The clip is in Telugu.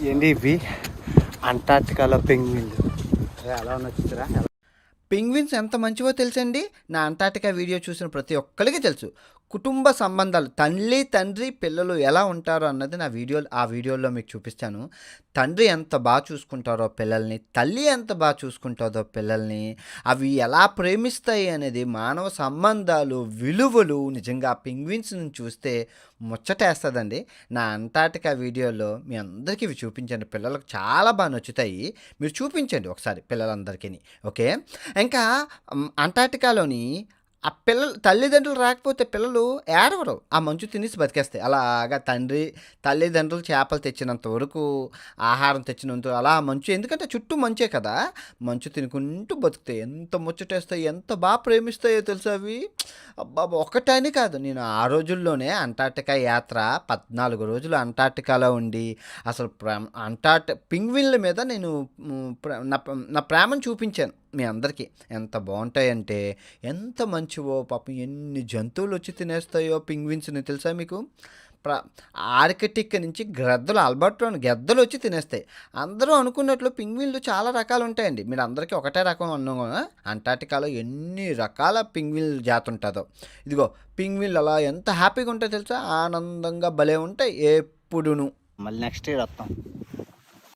ఏంటి ఇవి అంటార్టికాలో పెంగ్విన్లు ఎలా ఉన్నచ్చురా. పెంగ్విన్స్ ఎంత మంచివో తెలుసండి. నా అంటార్టికా వీడియో చూసిన ప్రతి ఒక్కరికి తెలుసు. కుటుంబ సంబంధాలు తల్లి తండ్రి పిల్లలు ఎలా ఉంటారో అన్నది ఆ వీడియోలో మీకు చూపిస్తాను. తండ్రి ఎంత బాగా చూసుకుంటారో పిల్లల్ని, తల్లి ఎంత బాగా చూసుకుంటుందో పిల్లల్ని, అవి ఎలా ప్రేమిస్తాయి అనేది, మానవ సంబంధాలు విలువలు నిజంగా పెంగ్విన్స్ని చూస్తే ముచ్చటేస్తుందండి. నా అంటార్టికా వీడియోలో మీ అందరికీ ఇవి చూపించండి. పిల్లలకు చాలా బాగా నచ్చుతాయి. మీరు చూపించండి ఒకసారి పిల్లలందరికీ. ఓకే. ఇంకా అంటార్టికాలోని ఆ పిల్లలు తల్లిదండ్రులు రాకపోతే పిల్లలు ఏడవరు. ఆ మంచు తినేసి బతికేస్తాయి. అలాగా తల్లిదండ్రులు చేపలు తెచ్చినంత వరకు, ఆహారం తెచ్చినంత అలా మంచు, ఎందుకంటే చుట్టూ మంచే కదా, మంచు తినుకుంటూ బతుకుతాయి. ఎంత ముచ్చటేస్తాయి, ఎంత బాగా ప్రేమిస్తాయో తెలుసా అవి. అబ్బాబా, ఒకటని కాదు, నేను ఆ రోజుల్లోనే అంటార్టికా యాత్ర 14 రోజులు అంటార్టికాలో ఉండి అసలు పింగ్విన్ల మీద నేను నా ప్రేమను చూపించాను మీ అందరికీ. ఎంత బాగుంటాయంటే, ఎంత మంచివో పాపం, ఎన్ని జంతువులు వచ్చి తినేస్తాయో పింగ్విన్స్ని తెలుసా మీకు. ప్ర ఆర్కిటిక్ నుంచి ఆల్బర్ట్లోని గెద్దలు వచ్చి తినేస్తాయి. అందరూ అనుకున్నట్లు పింగ్విన్లు చాలా రకాలు ఉంటాయండి. మీరు అందరికీ ఒకటే రకం అన్నా, అంటార్టికాలో ఎన్ని రకాల పింగ్విన్ జాతి ఉంటుందో. ఇదిగో పింగ్విన్లు అలా ఎంత హ్యాపీగా ఉంటాయో తెలుసా, ఆనందంగా భలే ఉంటాయి ఎప్పుడును. మళ్ళీ నెక్స్ట్ ఇయర్ వస్తాం.